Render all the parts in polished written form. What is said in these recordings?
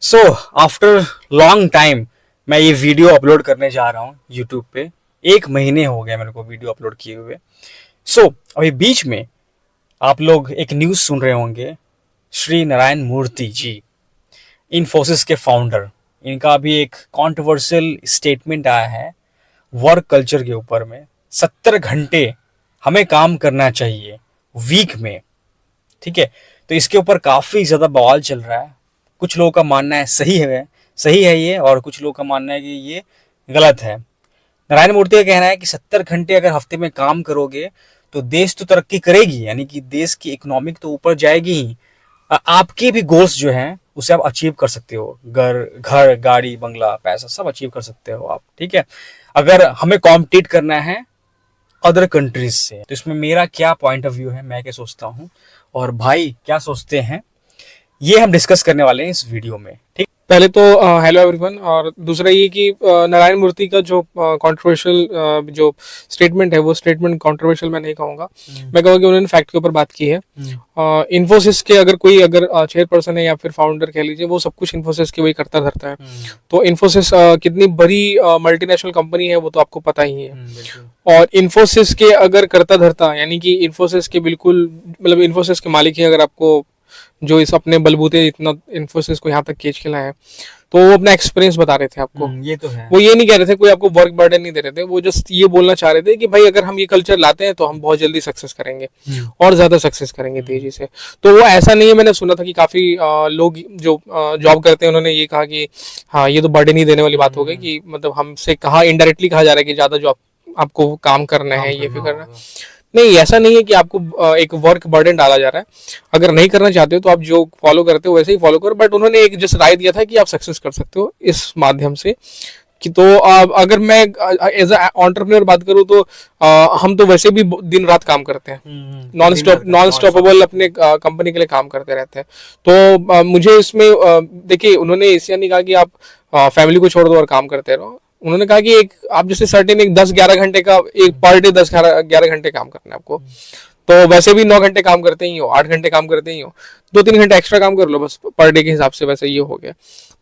So after long time मैं ये video upload करने जा रहा हूँ यूट्यूब पे। 1 महीने हो गए मेरे को वीडियो अपलोड किए हुए। अभी बीच में आप लोग एक न्यूज़ सुन रहे होंगे। श्री नारायण मूर्ति जी, इन्फोसिस के फाउंडर, इनका अभी एक कंट्रोवर्शियल स्टेटमेंट आया है वर्क कल्चर के ऊपर में। 70 घंटे हमें काम करना चाहिए वीक में, ठीक है। तो इसके ऊपर काफ़ी ज़्यादा बवाल चल रहा है। कुछ लोगों का मानना है सही है ये, और कुछ लोगों का मानना है कि ये गलत है। नारायण मूर्ति का कहना है कि 70 घंटे अगर हफ्ते में काम करोगे तो देश तो तरक्की करेगी, यानी कि देश की इकोनॉमिक तो ऊपर जाएगी ही। आपके भी गोल्स जो हैं उसे आप अचीव कर सकते हो। घर गाड़ी बंगला पैसा सब अचीव कर सकते हो आप, ठीक है। अगर हमें कॉम्पिटिट करना है अदर कंट्रीज से, तो इसमें मेरा क्या पॉइंट ऑफ व्यू है, मैं क्या सोचता हूँ और भाई क्या सोचते हैं, ये हम डिस्कस करने वाले हैं इस वीडियो में, ठीक। पहले तो हेलो एवरीवन। और दूसरा ये कि नारायण मूर्ति का जो कंट्रोवर्शियल जो स्टेटमेंट है वो स्टेटमेंट कंट्रोवर्शियल मैं नहीं कहूँगा। मैं कहूँगा कि उन्होंने फैक्ट के ऊपर बात की है। इन्फोसिस के अगर चेयरपर्सन है या फिर फाउंडर कह लीजिए, वो सब कुछ इन्फोसिस की वही करता धरता है। तो इन्फोसिस कितनी बड़ी मल्टीनेशनल कंपनी है वो तो आपको पता ही है। और इन्फोसिस के अगर करता धरता, यानी कि इन्फोसिस के बिल्कुल मतलब इन्फोसिस के मालिक ही अगर आपको जो इस अपने बलबूते इतना इन्फोसिस को यहाँ तक खींच के लाए हैं, तो वो अपना एक्सपीरियंस बता रहे थे आपको। ये तो है। वो ये नहीं कह रहे थे, कोई आपको वर्क बर्डन नहीं दे रहे थे। वो जस्ट ये बोलना चाह रहे थे कि भाई अगर हम ये कल्चर लाते हैं तो हम बहुत जल्दी सक्सेस करेंगे और ज्यादा सक्सेस करेंगे तेजी से। तो वो ऐसा नहीं है। मैंने सुना था कि काफी लोग जो जॉब करते हैं उन्होंने ये कहा कि हाँ ये तो बर्डन ही देने वाली बात हो गई, कि मतलब हमसे कहा इनडायरेक्टली कहा जा रहा है कि ज्यादा जॉब आपको काम करना है, ये भी करना है। नहीं, ऐसा नहीं है कि आपको एक वर्क बर्डन डाला जा रहा है। अगर नहीं करना चाहते हो तो आप जो फॉलो करते हो वैसे ही फॉलो करो। बट उन्होंने एक जैसे राय दिया था कि आप सक्सेस कर सकते हो इस माध्यम से। कि तो अगर मैं एज अ एंटरप्रेन्योर बात करूं तो हम तो वैसे भी दिन रात काम करते हैं, नॉन स्टॉपेबल अपने कंपनी के लिए काम करते रहते हैं। तो मुझे इसमें देखिए, उन्होंने ऐसा नहीं कहा कि आप फैमिली को छोड़ दो और काम करते रहो। उन्होंने कहा कि एक आप जैसे सर्टेन एक 10-11 घंटे का एक पर डे 10-11 घंटे काम करना है आपको। तो वैसे भी 9 घंटे काम करते ही हो, 8 घंटे काम करते ही हो, 2-3 घंटे एक्स्ट्रा काम कर लो बस पर डे के हिसाब से, वैसे ये हो गया।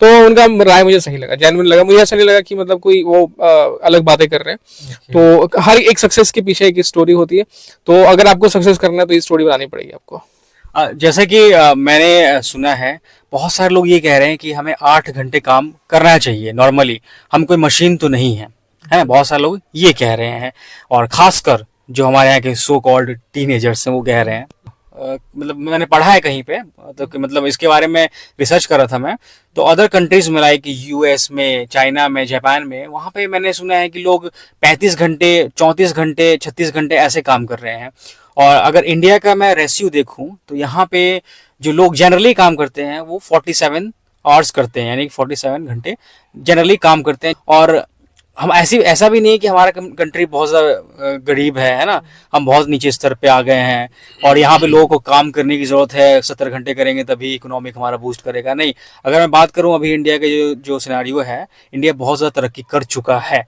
तो उनका राय मुझे सही लगा, जेन्युइन लगा। मुझे ऐसा नहीं लगा कि मतलब कोई वो अलग बातें कर रहे हैं। तो हर एक सक्सेस के पीछे एक स्टोरी होती है। तो अगर आपको सक्सेस करना है तो ये स्टोरी बनानी पड़ेगी आपको। जैसे कि मैंने सुना है बहुत सारे लोग ये कह रहे हैं कि हमें 8 घंटे काम करना चाहिए नॉर्मली, हम कोई मशीन तो नहीं है, है ना। बहुत सारे लोग ये कह रहे हैं, और खासकर जो हमारे यहाँ के सो कॉल्ड टीनेजर्स हैं वो कह रहे हैं। मतलब मैंने पढ़ा है कहीं पे, तो मतलब इसके बारे में रिसर्च कर रहा था मैं। तो अदर कंट्रीज में लाइक यूएस में, चाइना में, जापान में, वहाँ पे मैंने सुना है कि लोग 35 घंटे, 34 घंटे, 36 घंटे ऐसे काम कर रहे हैं। और अगर इंडिया का मैं रेशियो देखूं तो यहाँ पे जो लोग जनरली काम करते हैं वो 47 आवर्स करते हैं, यानी 47 घंटे जनरली काम करते हैं। और हम ऐसा भी नहीं कि हमारा कंट्री बहुत ज़्यादा गरीब है ना। हम बहुत नीचे स्तर पे आ गए हैं और यहाँ पे लोगों को काम करने की ज़रूरत है। 70 घंटे करेंगे तभी इकोनॉमिक हमारा बूस्ट करेगा, नहीं। अगर मैं बात करूँ अभी इंडिया के जो सिनेरियो है, इंडिया बहुत ज़्यादा तरक्की कर चुका है।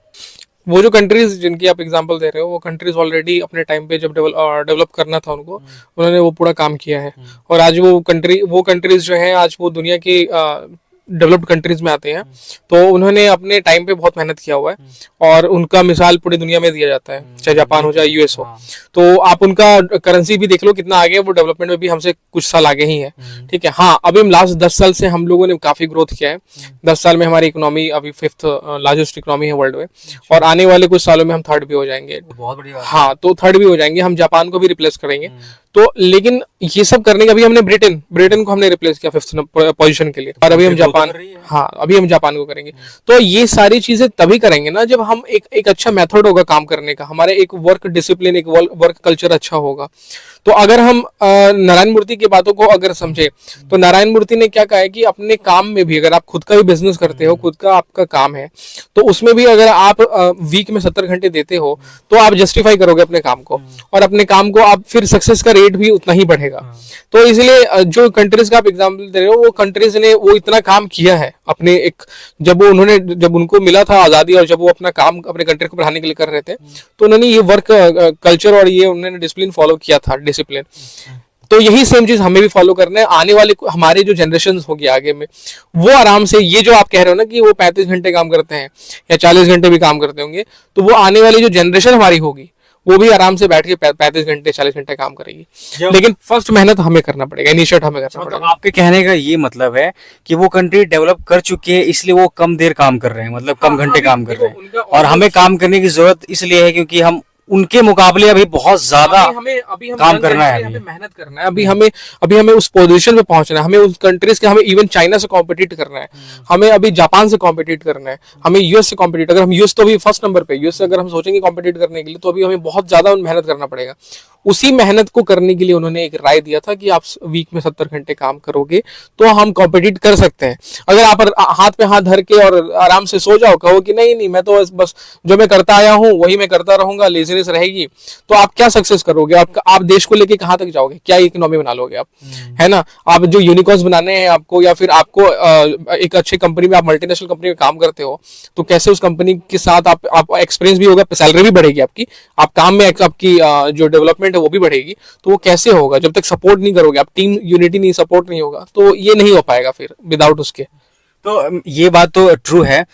वो जो कंट्रीज जिनकी आप एग्जांपल दे रहे हो, वो कंट्रीज ऑलरेडी अपने टाइम पे जब डेवलप करना था उनको, उन्होंने वो पूरा काम किया है। और आज वो कंट्रीज जो हैं आज वो दुनिया की डेवलप्ड कंट्रीज में आते हैं। तो उन्होंने अपने टाइम पे बहुत मेहनत किया हुआ है और उनका मिसाल पूरी दुनिया में दिया जाता है, चाहे जापान हो चाहे यूएस हो। तो आप उनका करेंसी भी देख लो कितना आगे है, वो डेवलपमेंट में भी हमसे कुछ साल आगे ही है, ठीक है। हाँ, अभी हम लास्ट 10 साल से हम लोगों ने काफी ग्रोथ किया है। 10 साल में हमारी इकोनॉमी अभी 5th लार्जेस्ट इकोनॉमी है वर्ल्ड में, और आने वाले कुछ सालों में हम 3rd भी हो जाएंगे। बहुत बढ़िया। हाँ, तो 3rd भी हो जाएंगे, हम जापान को भी रिप्लेस करेंगे। तो लेकिन ये सब करने का, अभी हमने ब्रिटेन को हमने रिप्लेस किया 5th पोजीशन के लिए, और अभी हम जापान, हाँ अभी हम जापान को करेंगे। तो ये सारी चीजें तभी करेंगे ना जब हम एक अच्छा मेथड होगा काम करने का, हमारे एक वर्क डिसिप्लिन, एक वर्क कल्चर अच्छा होगा। तो अगर हम नारायण मूर्ति की बातों को अगर समझे, तो नारायण मूर्ति ने क्या कहा है कि अपने काम में भी, अगर आप खुद का भी बिजनेस करते हो, खुद का आपका काम है, तो उसमें भी अगर आप वीक में 70 घंटे देते हो तो आप जस्टिफाई करोगे अपने काम को, और अपने काम को आप फिर सक्सेस का रेट भी उतना ही बढ़ेगा। तो इसलिए जो कंट्रीज का आप एग्जाम्पल दे रहे हो, वो कंट्रीज ने वो इतना काम किया है अपने एक, जब उनको मिला था आजादी, और जब वो अपना काम अपने कंट्री को बढ़ाने के लिए कर रहे थे, तो उन्होंने ये वर्क कल्चर और ये उन्होंने डिसिप्लिन फॉलो किया था, डिसिप्लिन। तो यही सेम चीज हमें भी फॉलो करना है। आने वाले हमारे जो जनरेशन होगी आगे में, वो आराम से ये जो आप कह रहे हो ना कि वो 35 घंटे काम करते हैं या 40 घंटे भी काम करते होंगे, तो वो आने वाली जो जनरेशन हमारी होगी वो भी आराम से बैठ के 35 घंटे 40 घंटे काम करेगी। लेकिन फर्स्ट मेहनत हमें करना पड़ेगा, इनिशिएट हमें करना मतलब पड़ेगा। आपके कहने का ये मतलब है कि वो कंट्री डेवलप कर चुकी है, इसलिए वो कम देर काम कर रहे हैं, मतलब कम घंटे काम कर रहे हैं, और हमें काम करने की जरूरत इसलिए है क्योंकि हम उनके मुकाबले अभी बहुत ज्यादा अभी हम काम करना है, हमें मेहनत करना है, अभी हमें उस पोजीशन पे पहुंचना है, हमें उस कंट्रीज के, हमें इवन चाइना से कॉम्पिटिट करना है, हमें अभी जापान से कॉम्पिटिट करना है, हमें यूएस से कॉम्पिटिट, अगर हम यूएस तो अभी फर्स्ट नंबर पे, यूएस से अगर हम सोचेंगे कॉम्पिटिट करने के लिए तो अभी हमें बहुत ज्यादा मेहनत करना पड़ेगा। उसी मेहनत को करने के लिए उन्होंने एक राय दिया था कि आप वीक में 70 घंटे काम करोगे तो हम कॉम्पिटिट कर सकते हैं। अगर आप हाथ पे हाथ धर के और आराम से सो जाओ, कहो कि नहीं नहीं मैं तो बस जो मैं करता आया हूं वही मैं करता रहूंगा, लेजीनेस रहेगी, तो आप क्या सक्सेस करोगे? आप देश को लेके कहां तक जाओगे? क्या इकोनॉमी बना लोगे आप? है ना? आप जो यूनिकॉर्न्स बनाने हैं आपको, या फिर आपको एक अच्छी कंपनी में, आप मल्टीनेशनल कंपनी में काम करते हो तो कैसे उस कंपनी के साथ आप एक्सपीरियंस भी होगा, सैलरी भी बढ़ेगी आपकी, आप काम में आपकी जो डेवलपमेंट है वो भी बढ़ेगी। तो वो कैसे होगा जब तक सपोर्ट नहीं करोगे आप, टीम यूनिटी नहीं, सपोर्ट नहीं होगा, तो ये नहीं हो पाएगा फिर विदाउट उसके। तो ये बात तो ट्रू है।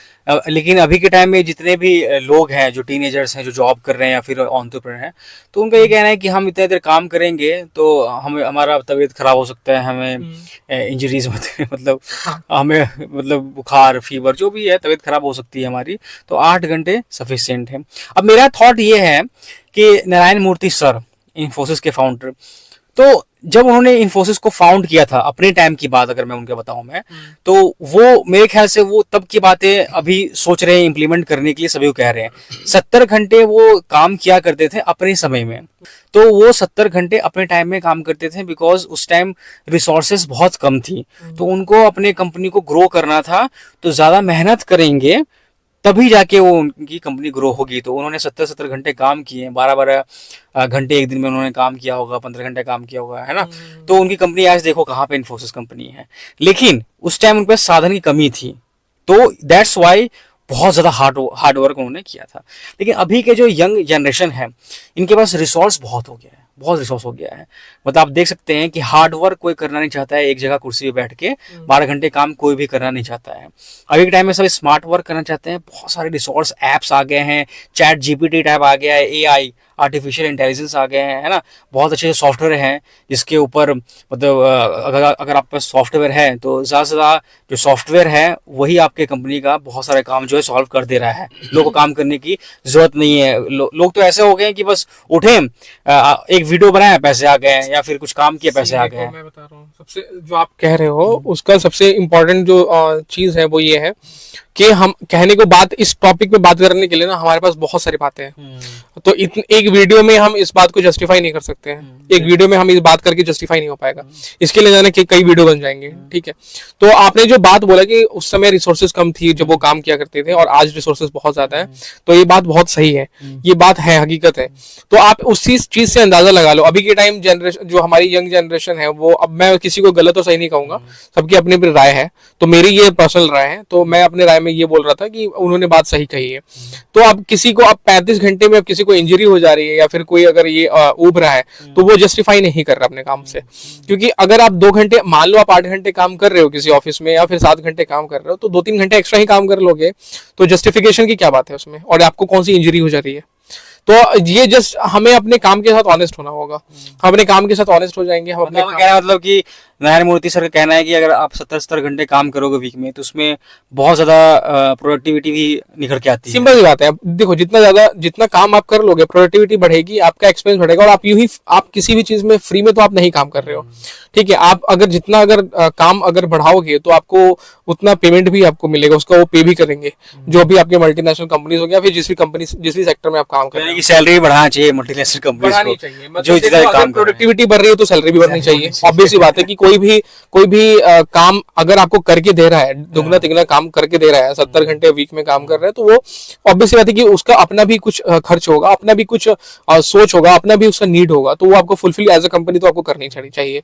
लेकिन अभी के टाइम में जितने भी लोग हैं, जो टीनेजर्स हैं, जो जॉब कर रहे हैं या फिर एंटरप्रेन्योर हैं, तो उनका ये कहना है कि हम इतने देर काम करेंगे तो हमारा तबीयत खराब हो सकता है, हमें इंजरीज मतलब हमें मतलब बुखार, फीवर जो भी है, तबीयत खराब हो सकती है हमारी, तो 8 घंटे सफिशिएंट है। अब मेरा थॉट ये है कि नारायण मूर्ति सर, इन्फोसिस के फाउंडर, तो जब उन्होंने इन्फोसिस को फाउंड किया था, अपने टाइम की बात अगर मैं उनके बताऊं मैं, तो वो मेरे ख्याल से वो तब की बातें अभी सोच रहे हैं इम्प्लीमेंट करने के लिए, सभी को कह रहे हैं। 70 घंटे वो काम किया करते थे अपने समय में, तो वो 70 घंटे अपने टाइम में काम करते थे बिकॉज उस टाइम रिसोर्सेस बहुत कम थी, तो उनको अपने कंपनी को ग्रो करना था, तो ज्यादा मेहनत करेंगे तभी जाके वो उनकी कंपनी ग्रो होगी। तो उन्होंने 70 घंटे काम किए, 12 घंटे एक दिन में उन्होंने काम किया होगा, 15 घंटे काम किया होगा, है ना? तो उनकी कंपनी आज देखो कहाँ पे, इन्फोसिस कंपनी है। लेकिन उस टाइम उनके पास साधन की कमी थी, तो दैट्स वाई बहुत ज्यादा हार्ड वर्क उन्होंने किया था। लेकिन अभी के जो यंग जनरेशन है, इनके पास रिसोर्स बहुत हो गया है, बहुत रिसोर्स हो गया है। मतलब आप देख सकते हैं कि हार्ड वर्क कोई करना नहीं चाहता है, एक जगह कुर्सी पे बैठ के 12 घंटे काम कोई भी करना नहीं चाहता है। अभी के टाइम में सब स्मार्ट वर्क करना चाहते हैं, बहुत सारे रिसोर्स ऐप्स आ गए हैं, चैट जीपीटी टाइप आ गया है, एआई आर्टिफिशियल इंटेलिजेंस आ गए हैं, है ना? बहुत अच्छे सॉफ्टवेयर हैं जिसके ऊपर मतलब अगर आपके पास सॉफ्टवेयर है तो ज़्यादा से ज़्यादा जो सॉफ्टवेयर है वही आपके कंपनी का बहुत सारे काम जो है सॉल्व कर दे रहा है। लोगों को काम करने की जरूरत नहीं है। लोग तो ऐसे हो गए हैं कि बस उठे, एक वीडियो बनाया, पैसे आ गए, या फिर कुछ काम किया, पैसे आ गए। मैं बता रहा हूँ, सबसे जो आप कह रहे हो उसका सबसे इम्पोर्टेंट जो चीज है वो ये है कि हम कहने को बात, इस टॉपिक में बात करने के लिए ना हमारे पास बहुत सारी बातें हैं, तो एक वीडियो में हम इस बात को जस्टिफाई नहीं कर सकते हैं, एक वीडियो में हम इस बात करके जस्टिफाई नहीं हो पाएगा, इसके लिए जाने के कई वीडियो बन जाएंगे, ठीक है? तो आपने जो बात बोला कि उस समय रिसोर्सेज कम थी जब वो काम किया करते थे और आज रिसोर्सेज बहुत ज्यादा है, तो ये बात बहुत सही है, ये बात है, हकीकत है। तो आप उसी चीज से अंदाजा लगा लो। अभी के टाइम जनरेशन, जो हमारी यंग जनरेशन है, वो, अब मैं किसी को गलत और सही नहीं कहूंगा, सबकी अपनी अपनी राय है, तो मेरी ये पर्सनल राय है, तो मैं अपने राय में ये बोल रहा था कि उन्होंने बात सही कही है। तो अब किसी को, अब 35 घंटे में अब किसी को इंजरी हो जा रही है या फिर कोई अगर ये ऊब रहा है, तो वो जस्टिफाई नहीं कर रहा अपने काम से, क्योंकि अगर आप 2 घंटे, मान लो आप 8 घंटे काम कर रहे हो किसी ऑफिस में या फिर 7 घंटे काम कर रहे हो, तो 2-3 घंटे एक्स्ट्रा ही काम कर लोगे, तो जस्टिफिकेशन की क्या बात है उसमें? और आपको कौन सी इंजरी हो जा रही है? तो ये जस्ट हमें अपने काम के साथ ऑनेस्ट होना होगा। हम अपने काम के साथ ऑनेस्ट हो जाएंगे, हम अपने कहना मतलब कि नारायण मूर्ति सर का कहना है कि अगर आप 70 घंटे काम करोगे वीक में, तो उसमें बहुत ज्यादा प्रोडक्टिविटी भी निखर के आती है। सिंपल सी बात है, देखो जितना काम आप कर लोगे, प्रोडक्टिविटी बढ़ेगी, आपका एक्सपेंस बढ़ेगा, और आप किसी भी चीज में फ्री में तो आप नहीं काम कर रहे हो, ठीक है? आप अगर काम अगर बढ़ाओगे तो आपको उतना पेमेंट भी आपको मिलेगा, उसका वो पे भी करेंगे, जो भी आपके मल्टीनेशनल कंपनीज हो गया, फिर जिस भी सेक्टर में आप काम कर रहे हो, सैलरी बढ़ाना चाहिए मल्टीनेशनल कंपनीज को, चाहिए जो जितना काम प्रोडक्टिविटी बढ़ रही है तो सैलरी भी बढ़नी चाहिए। ऑब्वियस सी बात है कि कोई भी काम अगर आपको करके दे रहा है, दुगना तिगना काम करके दे रहा है, 70 घंटे वीक में काम कर रहा है, तो वो ऑब्वियस सी बात है कि उसका अपना भी कुछ खर्च होगा, अपना भी कुछ सोच होगा, अपना भी उसका नीड होगा, तो वो आपको फुलफिल एज अ कंपनी तो आपको करनी चाहिए,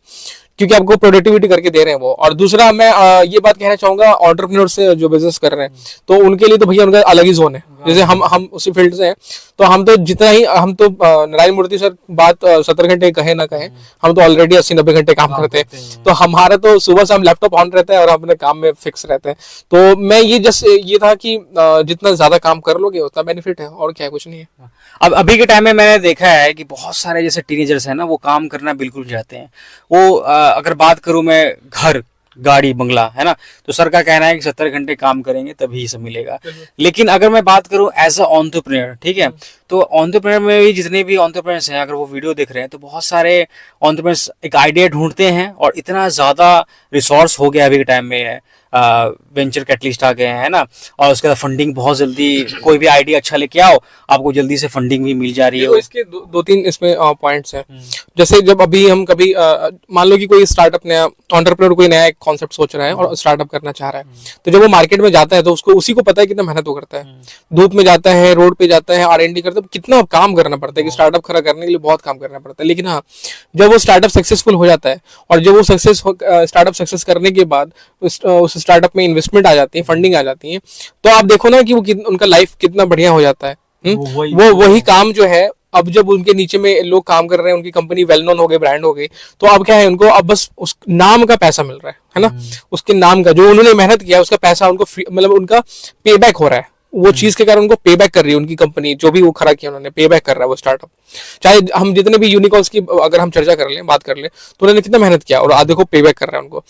क्योंकि आपको प्रोडक्टिविटी करके दे रहे हैं वो। और दूसरा मैं ये बात कहना चाहूंगा, एंटरप्रेन्योर से जो बिजनेस कर रहे हैं, तो उनके लिए तो भैया उनका अलग ही जोन है, जैसे हम उसी फील्ड से हैं, तो हम तो जितना ही हम तो नारायण मूर्ति सर बात 70 घंटे कहे ना कहे, हम तो ऑलरेडी 80-90 घंटे काम करते हैं। तो हमारा तो सुबह से हम लैपटॉप ऑन रहते हैं और अपने काम में फिक्स रहते हैं। तो मैं ये था कि जितना ज्यादा काम कर लोगे उतना बेनिफिट है, और क्या है, कुछ नहीं है। अब अभी के टाइम में मैंने देखा है कि बहुत सारे जैसे टीनेजर्स हैं ना, वो काम करना बिल्कुल नहीं चाहते हैं। वो अगर बात करूं मैं घर गाड़ी बंगला है ना, तो सर का कहना है कि 70 घंटे काम करेंगे तभी सब मिलेगा। लेकिन अगर मैं बात करूं एज अ एंटरप्रेन्योर, ठीक है, तो एंटरप्रेन्योर में भी जितने भी एंटरप्रेन्योर्स हैं, अगर वो वीडियो देख रहे हैं तो बहुत सारे एंटरप्रेन्योर्स एक आइडिया ढूंढते हैं और इतना ज़्यादा रिसोर्स हो गया अभी के टाइम में, वेंचर कैटलिस्ट आ गए हैं, है ना, और उसके बाद फंडिंग बहुत जल्दी, कोई भी आइडिया अच्छा लेके आओ आपको जल्दी से फंडिंग भी मिल जा रही है। देखो इसके दो तीन इसमें पॉइंट्स हैं। जैसे जब अभी हम कभी मान लो कि कोई स्टार्टअप नया एंटरप्रेन्योर कोई नया एक कॉन्सेप्ट सोच रहा है और स्टार्टअप करना चाह रहा है, तो जब वो मार्केट में जाता है तो उसको उसी को पता है कितना मेहनत वो करता है। धूप में जाता है, रोड पे जाता है, R&D करता है, कितना काम करना पड़ता है कि स्टार्टअप खड़ा करने के लिए बहुत काम करना पड़ता है। लेकिन हाँ, जब वो स्टार्टअप सक्सेसफुल हो जाता है और जब वो स्टार्टअप सक्सेस करने के बाद उस स्टार्टअप में इन्वेस्टमेंट आ जाती है, फंडिंग आ जाती है, तो आप देखो ना कि वो उनका लाइफ कितना बढ़िया हो जाता है। वो वही काम जो है, अब जब उनके नीचे में लोग काम कर रहे हैं, उनकी कंपनी वेल नोन हो गई, ब्रांड हो गई, तो अब क्या है, उनको अब बस उस नाम का पैसा मिल रहा है ना, उसके नाम का जो उन्होंने मेहनत किया उसका पैसा उनको मतलब उनका पे बैक हो रहा है। वो चीज के कारण उनको पे बैक कर रही है उनकी कंपनी, जो भी वो खड़ा किया उन्होंने, पे बैक कर रहा है वो स्टार्टअप। चाहे हम जितने भी यूनिकॉर्न्स की अगर हम चर्चा कर लें, बात कर लें, तो उन्होंने कितना मेहनत किया और आधे को पे बैक कर रहा है उनको।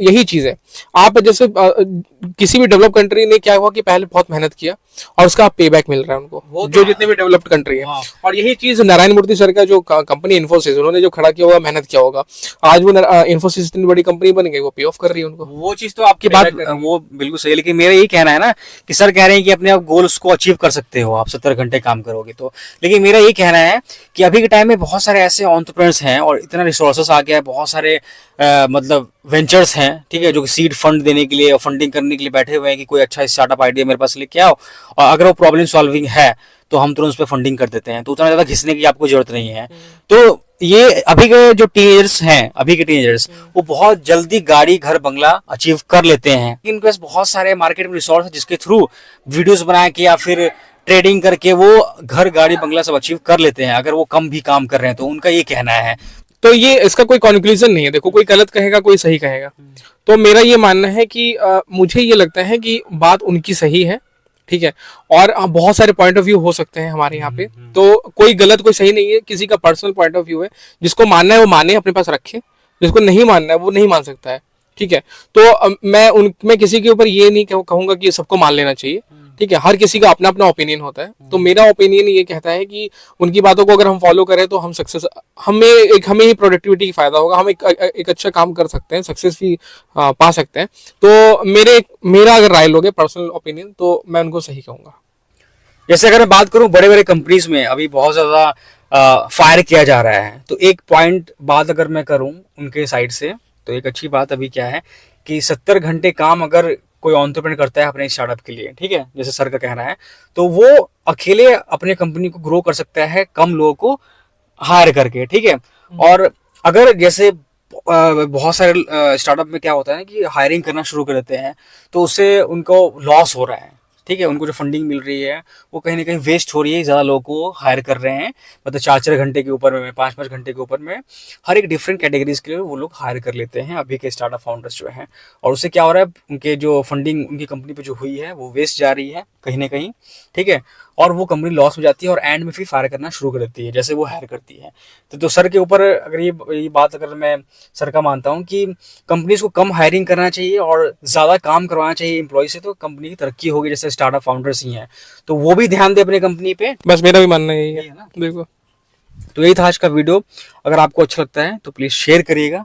यही चीज है। आप जैसे किसी भी डेवलप कंट्री ने क्या हुआ कि पहले बहुत मेहनत किया और उसका पे बैक मिल रहा है उनको, जो जितने भी डेवलप्ड कंट्री है। और यही चीज नारायण मूर्ति सर का जो कंपनी इन्फोसिस, उन्होंने जो खड़ा किया होगा, मेहनत किया होगा, आज वो इन्फोसिस इतनी बड़ी कंपनी बन गई, वो पे ऑफ कर रही है उनको। वो चीज तो आपकी बात वो बिल्कुल सही है, लेकिन मेरा यही कहना है ना कि सर कह रहे हैं कि अपने आप गोल्स को अचीव कर सकते हो आप 70 घंटे काम करोगे तो। लेकिन मेरा यही कहना है कि अभी के टाइम में बहुत सारे ऐसे एंटरप्रेन्योर्स हैं और इतना रिसोर्सेस आ गया है, बहुत सारे मतलब वेंचर्स हैं, ठीक है, जो कि सीड फंड देने के लिए और फंडिंग करने के लिए बैठे हुए हैं कि कोई अच्छा स्टार्टअप आइडिया मेरे पास लेके आओ, और अगर वो प्रॉब्लम सॉल्विंग है तो हम तुरंत उस पर फंडिंग कर देते हैं, तो उतना ज़्यादा घिसने की आपको जरूरत नहीं है। तो ये अभी के जो टीनेजर्स हैं, अभी के टीनेजर्स, वो बहुत जल्दी गाड़ी घर बंगला अचीव कर लेते हैं। इनके पास बहुत सारे मार्केट में रिसोर्स है जिसके थ्रू वीडियोस बना के या फिर ट्रेडिंग करके वो घर गाड़ी बंगला सब अचीव कर लेते हैं, अगर वो कम भी काम कर रहे हैं तो। उनका ये कहना है। तो ये इसका कोई कंक्लूजन नहीं है। देखो, कोई गलत कहेगा, कोई सही कहेगा। तो मेरा ये मानना है कि मुझे ये लगता है कि बात उनकी सही है, ठीक है, और बहुत सारे पॉइंट ऑफ व्यू हो सकते हैं हमारे यहाँ पे, तो कोई गलत कोई सही नहीं है, किसी का पर्सनल पॉइंट ऑफ व्यू है। जिसको मानना है वो माने, अपने पास रखे, जिसको नहीं मानना है वो नहीं मान सकता है, ठीक है। तो मैं किसी के ऊपर ये नहीं कहूंगा कि सबको मान लेना चाहिए, ठीक है, हर किसी का अपना अपना ओपिनियन होता है। तो मेरा ओपिनियन ये कहता है कि उनकी बातों को अगर हम फॉलो करें तो हम सक्सेस, हमें ही प्रोडक्टिविटी की फायदा होगा, हम एक अच्छा काम कर सकते हैं, सक्सेस भी पा सकते हैं। तो मेरा अगर राय लोगे पर्सनल ओपिनियन, तो मैं उनको सही कहूंगा। जैसे अगर मैं बात करूं बड़े बड़े कंपनीज में अभी बहुत ज्यादा फायर किया जा रहा है, तो एक पॉइंट बात अगर मैं करूं उनके साइड से, तो एक अच्छी बात अभी क्या है कि 70 घंटे काम अगर कोई एंटरप्रेन्योर करता है अपने स्टार्टअप के लिए, ठीक है, जैसे सर का कहना है, तो वो अकेले अपने कंपनी को ग्रो कर सकता है कम लोगों को हायर करके, ठीक है। और अगर जैसे बहुत सारे स्टार्टअप में क्या होता है ना कि हायरिंग करना शुरू कर देते हैं, तो उससे उनको लॉस हो रहा है, ठीक है, उनको जो फंडिंग मिल रही है वो कहीं ना कहीं वेस्ट हो रही है, ज़्यादा लोगों को हायर कर रहे हैं, मतलब 4-4 घंटे के ऊपर में, 5-5 घंटे के ऊपर में, हर एक डिफरेंट कैटेगरीज के लिए वो लोग हायर कर लेते हैं अभी के स्टार्टअप फाउंडर्स जो हैं। और उससे क्या हो रहा है, उनके जो फंडिंग उनकी कंपनी पे जो हुई है वो वेस्ट जा रही है कहीं ना कहीं, ठीक है, और वो कंपनी लॉस हो जाती है और एंड में फिर फायर करना शुरू कर देती है जैसे वो हायर करती है। तो सर के ऊपर अगर ये बात अगर मैं सर का मानता हूँ कि कंपनीज को कम हायरिंग करना चाहिए और ज़्यादा काम करवाना चाहिए एम्प्लॉय से, तो कंपनी की तरक्की होगी। जैसे स्टार्टअप फाउंडर्स ही हैं तो वो भी ध्यान दे अपनी कंपनी पे, बस मेरा भी मानना यही है ना। बिल्कुल। तो यही था आज का वीडियो। अगर आपको अच्छा लगता है तो प्लीज़ शेयर करिएगा,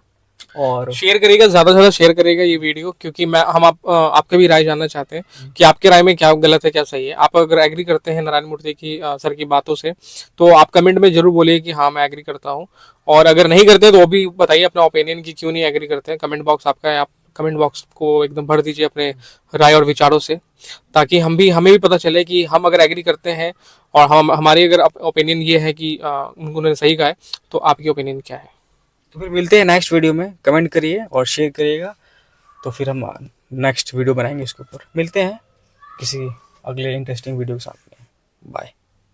और शेयर करिएगा, ज्यादा से ज्यादा शेयर करिएगा ये वीडियो, क्योंकि हम आपके भी राय जानना चाहते हैं कि आपके राय में क्या गलत है, क्या सही है। आप अगर एग्री करते हैं नारायण मूर्ति की सर की बातों से, तो आप कमेंट में जरूर बोलिए कि हाँ मैं एग्री करता हूँ, और अगर नहीं करते तो वो भी बताइए अपना ओपिनियन कि क्यों नहीं एग्री करते हैं। कमेंट बॉक्स आपका है, आप कमेंट बॉक्स को एकदम भर दीजिए अपने राय और विचारों से, ताकि हमें भी पता चले कि हम अगर एग्री करते हैं और हमारी अगर ओपिनियन ये है कि उन्होंने सही कहा है, तो आपकी ओपिनियन क्या है। तो फिर मिलते हैं नेक्स्ट वीडियो में। कमेंट करिए और शेयर करिएगा, तो फिर हम नेक्स्ट वीडियो बनाएंगे इसके ऊपर। मिलते हैं किसी अगले इंटरेस्टिंग वीडियो के साथ में। बाय।